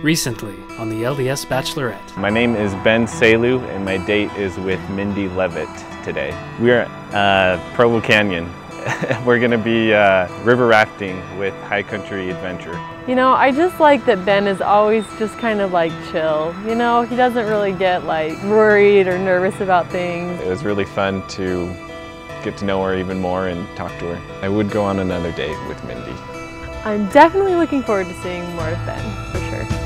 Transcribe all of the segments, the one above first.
Recently on the LDS Bachelorette. My name is Ben Salu and my date is with Mindy Levitt today. We're at Provo Canyon. We're going to be river rafting with High Country Adventure. You know, I just like that Ben is always just kind of like chill. You know, he doesn't really get like worried or nervous about things. It was really fun to get to know her even more and talk to her. I would go on another date with Mindy. I'm definitely looking forward to seeing more of Ben, for sure.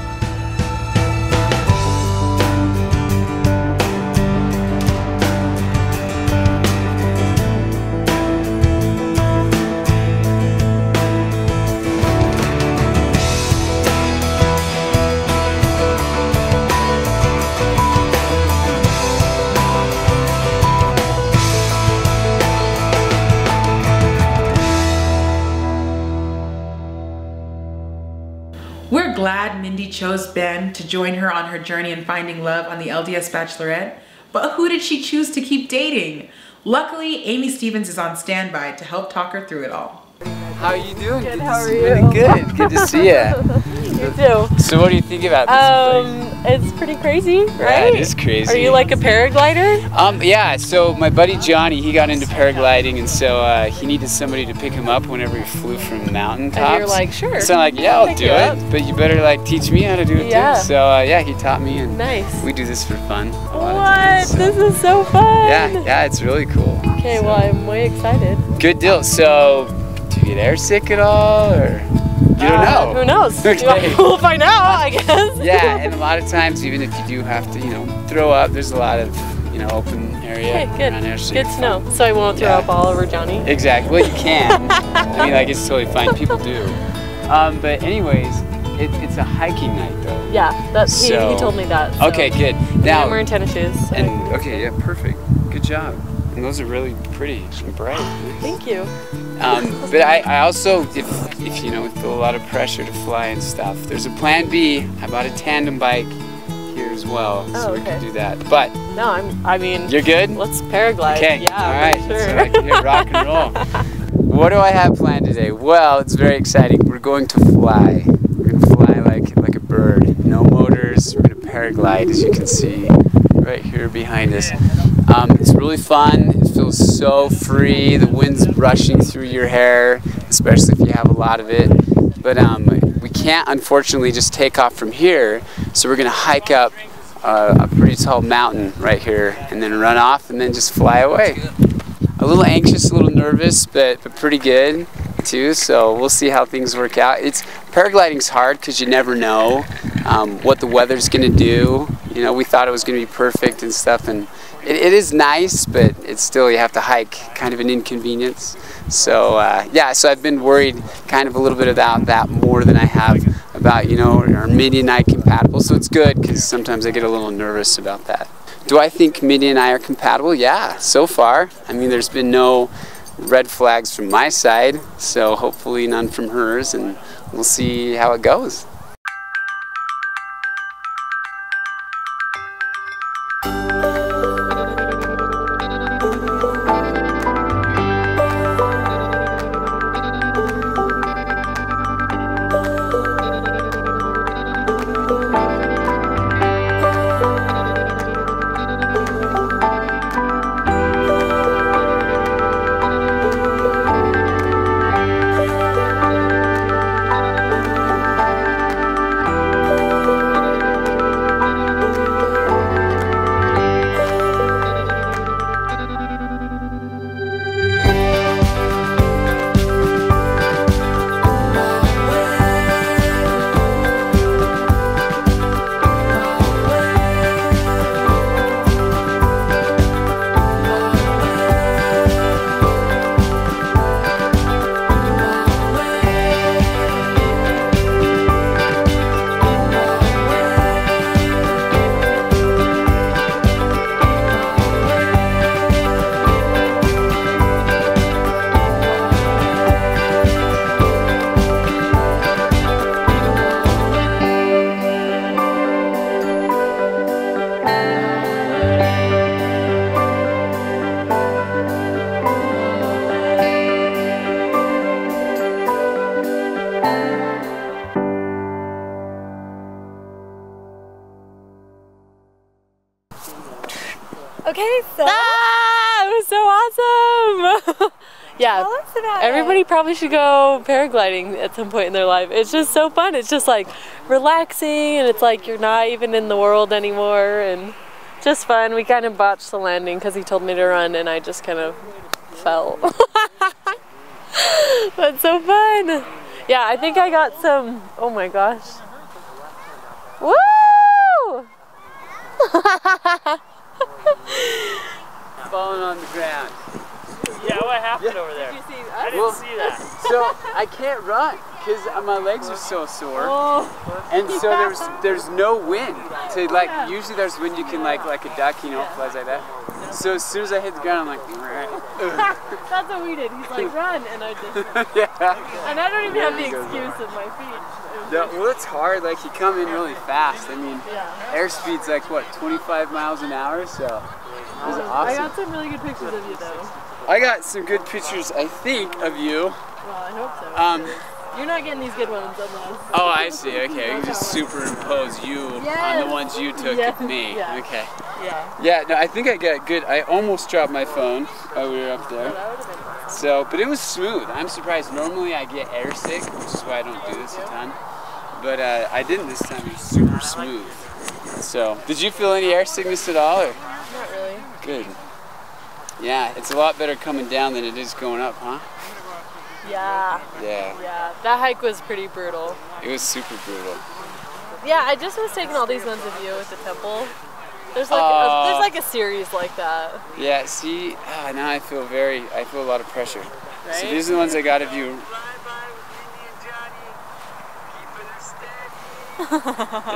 We're glad Mindy chose Ben to join her on her journey in finding love on the LDS Bachelorette, but who did she choose to keep dating? Luckily, Amy Stevens is on standby to help talk her through it all. How are you doing? Good, how are you? Really good. Good to see you. You too. So what do you think about this place? It's pretty crazy, right? Yeah, it is crazy. Are you like a paraglider? Yeah, so my buddy Johnny, he got into paragliding, and so he needed somebody to pick him up whenever he flew from mountaintops. And you're like, sure. So I'm like, yeah, I'll do it, but you better like teach me how to do it Yeah. too. So yeah, he taught me, and Nice. we do this for fun. What? This is so fun. Yeah, it's really cool. Okay, well, I'm way excited. Good deal. So, do you get airsick at all, or you don't know? Who knows? Okay. We'll find out, I guess. Yeah, and a lot of times, even if you do have to, throw up, there's a lot of, open area Okay, good. around there. So Good to know. So I won't throw up all over Johnny. Exactly. Well, you can. I mean, like, it's totally fine. People do. But anyways, it's a hiking night, though. Yeah, he told me that. So. Okay, good. Now Now, I'm wearing tennis shoes. So. okay, yeah, perfect. Good job. And those are really pretty and bright. Nice. Thank you. But I also, if you feel a lot of pressure to fly and stuff, there's a plan B. I bought a tandem bike here as well, so we can do that. But no, I mean, you're good. Let's paraglide. Okay. Yeah, all right. sure. So I can hit rock and roll. What do I have planned today? Well, it's very exciting. We're going to fly. We're going to fly like a bird. No motors. We're going to paraglide, as you can see right here behind us. It's really fun. It feels so free. The wind's rushing through your hair, especially if you have a lot of it. But we can't, unfortunately, just take off from here. So we're going to hike up a pretty tall mountain right here and then run off and then just fly away. A little anxious, a little nervous, but pretty good too. So we'll see how things work out. Paragliding's hard because you never know what the weather's going to do. We thought it was going to be perfect and stuff, and it is nice, but it's still, you have to hike, kind of an inconvenience. So yeah, so I've been worried kind of a little bit about that more than I have about, are Mindy and I compatible? So it's good because sometimes I get a little nervous about that. Do I think Mindy and I are compatible? Yeah, so far. I mean, there's been no red flags from my side, so hopefully none from hers, and we'll see how it goes. Yeah, Tell us about everybody probably should go paragliding at some point in their life. It's just so fun. It's just like relaxing, and it's like you're not even in the world anymore, and just fun. We kind of botched the landing because he told me to run, and I just kind of fell. That's so fun. Yeah, I think I got some, oh my gosh. Woo! Falling on the ground. Yeah, what happened over there? Did you see us? I didn't see that. So I can't run because my legs are so sore, and so there's no wind. To like usually there's wind you can like a duck, you know, flies like that. So as soon as I hit the ground, I'm like, That's what we did. He's like, run, and I just yeah. and I don't even have the excuse of my feet. Well, it's hard. Like you come in really fast. I mean, airspeed's like what, 25 miles an hour. So it was awesome. I got some really good pictures of you though. I got some good pictures, I think, of you. Well, I hope so. You're not getting these good ones unless. Oh, I see. Okay, you can just superimpose you on the ones you took of me. Yeah. Okay. Yeah. Yeah. No, I think I got good. I almost dropped my phone while we were up there. That would have been fun. So, but it was smooth. I'm surprised. Normally I get airsick, which is why I don't do this a ton. But I didn't this time. It was super smooth. So, did you feel any air sickness at all? Or? Not really. Good. Yeah, it's a lot better coming down than it is going up, huh? Yeah. Yeah. Yeah. That hike was pretty brutal. It was super brutal. Yeah, I just was taking all these ones of you at the temple. There's like a series like that. Yeah, see, now I feel a lot of pressure. Right? So these are the ones I got of you.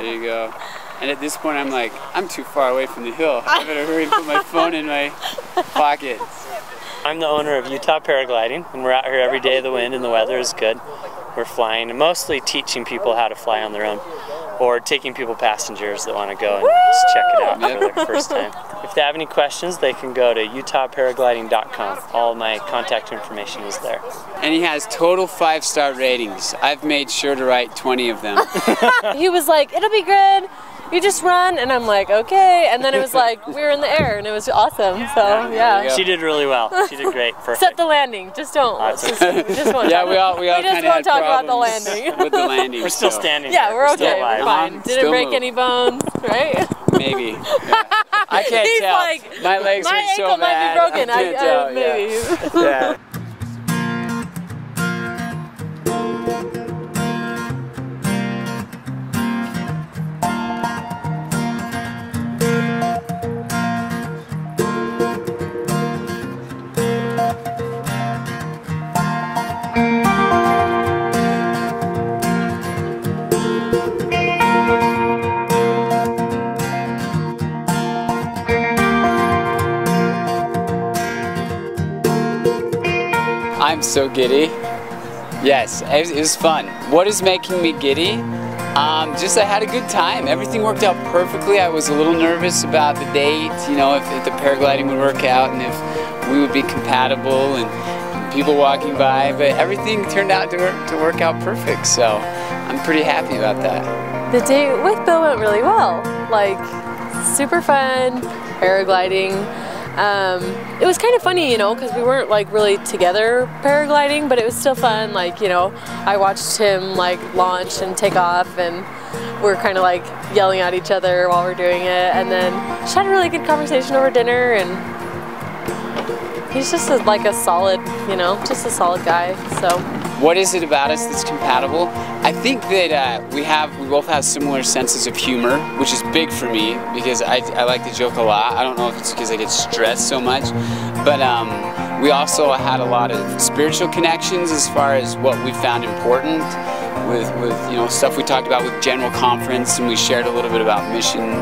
There you go. And at this point I'm like, I'm too far away from the hill. I better hurry and put my phone in my pocket. I'm the owner of Utah Paragliding, and we're out here every day. The wind and the weather is good. We're flying, and mostly teaching people how to fly on their own, or taking people passengers that want to go and just check it out for their first time. If they have any questions, they can go to utahparagliding.com. All my contact information is there. And he has total 5-star ratings. I've made sure to write 20 of them. He was like, it'll be good. You just run, and I'm like, okay. And then it was like, we were in the air, and it was awesome. So, yeah. She did really well. She did great. Perfect. Except the landing. Just don't. Just won't Yeah, talk. we all We just kind of won't had talk about the problems landing. with the landing. We're still so. standing. Yeah, there. we're still okay. alive. We're fine. Didn't Still break move. any bones, right? Maybe. Yeah. I can't He's tell. like, my legs my are so ankle might bad. be broken. I can't tell. Maybe. Yeah. I'm so giddy. Yes, it was fun. What is making me giddy? Just I had a good time. Everything worked out perfectly. I was a little nervous about the date, you know, if the paragliding would work out and if we would be compatible and people walking by, but everything turned out to work out perfect, so I'm pretty happy about that. The date with Bill went really well. Like, super fun, paragliding. It was kind of funny, you know, because we weren't like really together paragliding, but it was still fun. Like, you know, I watched him like launch and take off, and we're kind of like yelling at each other while we're doing it, and then just had a really good conversation over dinner, and he's just like a solid, you know, just a solid guy, so. What is it about us that's compatible? I think that we both have similar senses of humor, which is big for me because I like to joke a lot. I don't know if it's because I get stressed so much, but we also had a lot of spiritual connections as far as what we found important with you know, stuff we talked about with General Conference, and we shared a little bit about mission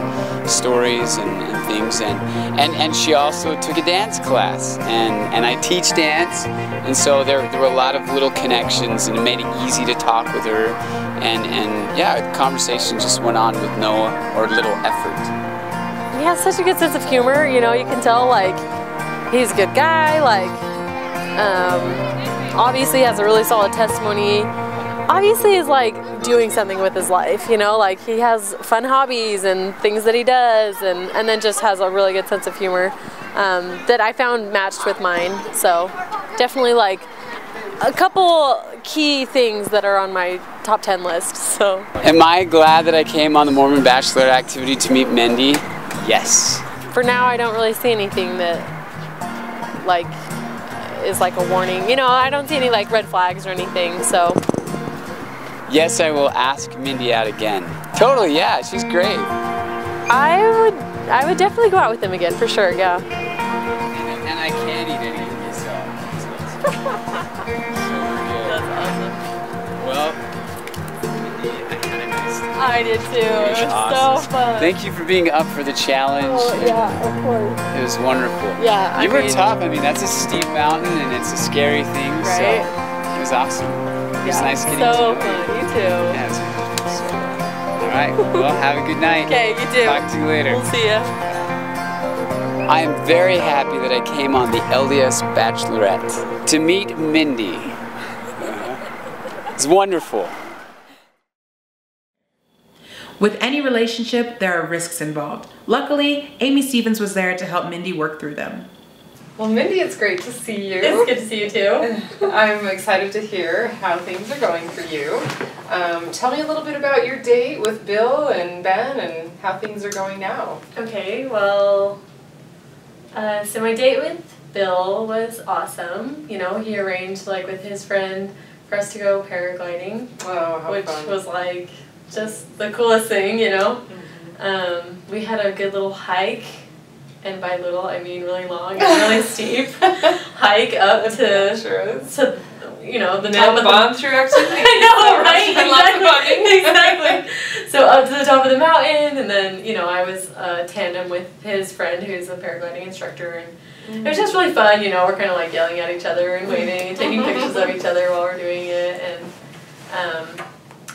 stories and things, and she also took a dance class, and I teach dance, and so there were a lot of little connections, and it made it easy to talk with her, and yeah, the conversation just went on with no or little effort. He has such a good sense of humor, you know, you can tell like he's a good guy, like obviously has a really solid testimony. Obviously is like doing something with his life, you know, like he has fun hobbies and things that he does, and then just has a really good sense of humor that I found matched with mine, so definitely like a couple key things that are on my top 10 list. So, am I glad that I came on the Mormon Bachelorette activity to meet Mindy? Yes. For now, I don't really see anything that like is like a warning. You know, I don't see any like red flags or anything. So, yes, I will ask Mindy out again. Totally, yeah, she's great. I would definitely go out with him again for sure. Yeah. And I can't eat any of these, so That's awesome. well, Mindy, I kind of missed it. I did too. It was Awesome. so fun. Thank you for being up for the challenge. Oh, yeah, of course. It was wonderful. Yeah, You were tough. I mean, that's a steep mountain and it's a scary thing, so Right? it was awesome. It was nice getting so to know fun. you. You too. Yeah, it's good. So, all right, well, have a good night. Okay, you too. Talk to you later. We'll see ya. I am very happy that I came on the LDS Bachelorette to meet Mindy. It's wonderful. With any relationship, there are risks involved. Luckily, Amy Stevens was there to help Mindy work through them. Well, Mindy, it's great to see you. It's good to see you too. I'm excited to hear how things are going for you. Tell me a little bit about your date with Bill and Ben and how things are going now. Okay, well, so my date with Bill was awesome. You know, he arranged like with his friend for us to go paragliding, Oh, how which fun. was like just the coolest thing, you know. We had a good little hike, and by little I mean really long and really steep hike up to you know the top of the bond through activity. I know, right? Exactly. Exactly. So up to the top of the mountain, and then you know I was tandem with his friend who's a paragliding instructor, and it was just really fun. You know, we're kind of like yelling at each other and waving and taking pictures of each other while we're doing it,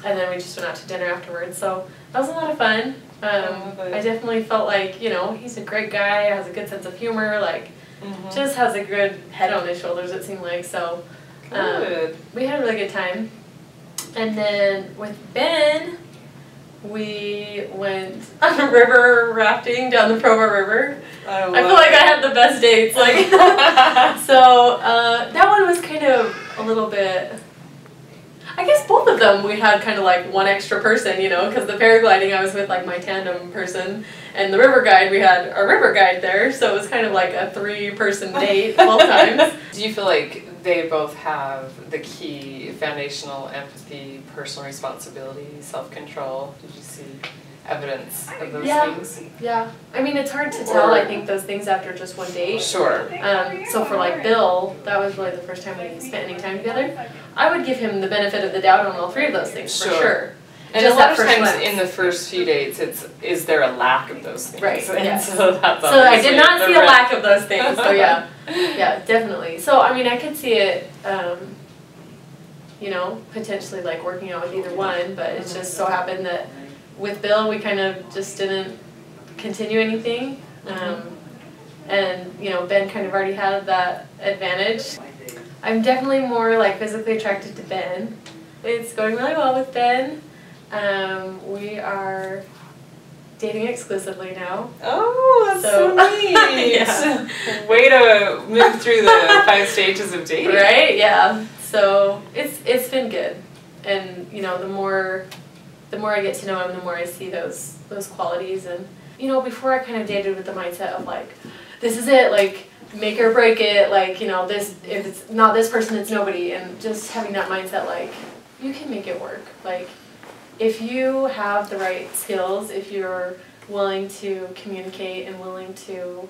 and then we just went out to dinner afterwards. So that was a lot of fun. I definitely felt like, you know, he's a great guy, has a good sense of humor, like, just has a good head on his shoulders, it seemed like. So we had a really good time. And then with Ben, we went river rafting down the Provo River. I feel like I had the best dates. Like, so that one was kind of a little bit... I guess both of them we had kind of like one extra person, you know, because the paragliding I was with like my tandem person, and the river guide we had our river guide there, so it was kind of like a 3-person date both times. Do you feel like they both have the key foundational empathy, personal responsibility, self-control? Did you see evidence of those things? Yeah. I mean, it's hard to tell, I think, those things after just one date. Sure. So for like Bill, that was really the first time we spent any time together. I would give him the benefit of the doubt on all 3 of those things, for sure. And just a lot of that first times glance. in the first few dates, is there a lack of those things? Right, And yes. so that's So I did obviously not the see a red- lack of those things, so yeah. Yeah, definitely. So, I mean, I could see it, you know, potentially like working out with either one, but it just so happened that with Bill, we kind of just didn't continue anything. And, you know, Ben kind of already had that advantage. I'm definitely more like physically attracted to Ben. It's going really well with Ben. We are dating exclusively now. Oh, that's so neat. Yeah. Way to move through the 5 stages of dating. Right? Yeah. So it's been good, and you know, the more I get to know him, the more I see those qualities. And you know, before I kind of dated with the mindset of like, this is it, like make or break it, like, you know, this, if it's not this person, it's nobody, and just having that mindset like you can make it work. Like if you have the right skills, if you're willing to communicate and willing to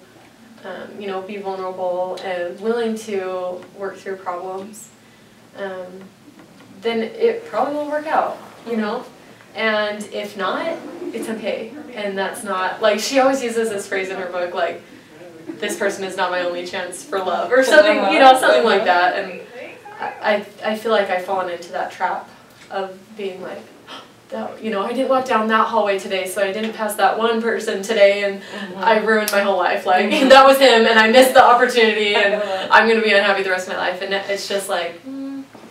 you know, be vulnerable and willing to work through problems, then it probably will work out, you know? And if not, it's okay. And that's not, like, she always uses this phrase in her book, like, this person is not my only chance for love, or something, you know, something like that. And I feel like I've fallen into that trap of being like, that, you know, I didn't walk down that hallway today, so I didn't pass that one person today, and I ruined my whole life. Like, that was him, and I missed the opportunity, and I'm going to be unhappy the rest of my life. And it's just like,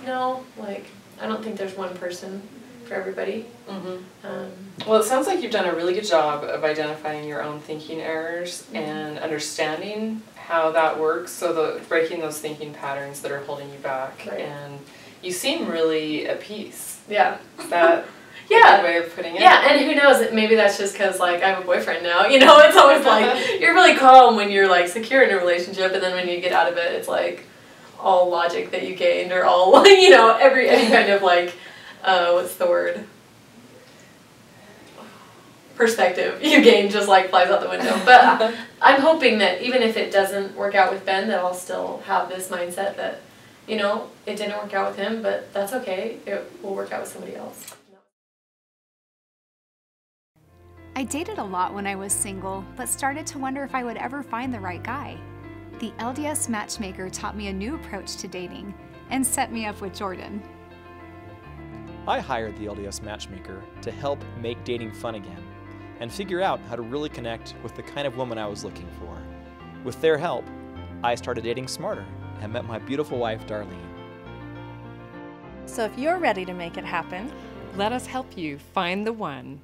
no, like, I don't think there's one person for everybody. Well, it sounds like you've done a really good job of identifying your own thinking errors and understanding how that works. So breaking those thinking patterns that are holding you back. Right. And you seem really at peace. Yeah. Is that yeah. a good way of putting it? Yeah, and who knows, maybe that's just because, like, I have a boyfriend now, you know, it's always like, you're really calm when you're, like, secure in a relationship, and then when you get out of it, it's like all logic that you gained, or all, you know, any kind of, like, what's the word? Perspective you gain just, like, flies out the window. But I'm hoping that even if it doesn't work out with Ben, that I'll still have this mindset that, you know, it didn't work out with him, but that's okay. It will work out with somebody else. I dated a lot when I was single, but started to wonder if I would ever find the right guy. The LDS Matchmaker taught me a new approach to dating and set me up with Jordan. I hired the LDS Matchmaker to help make dating fun again and figure out how to really connect with the kind of woman I was looking for. With their help, I started dating smarter and met my beautiful wife, Darlene. So if you're ready to make it happen, let us help you find the one.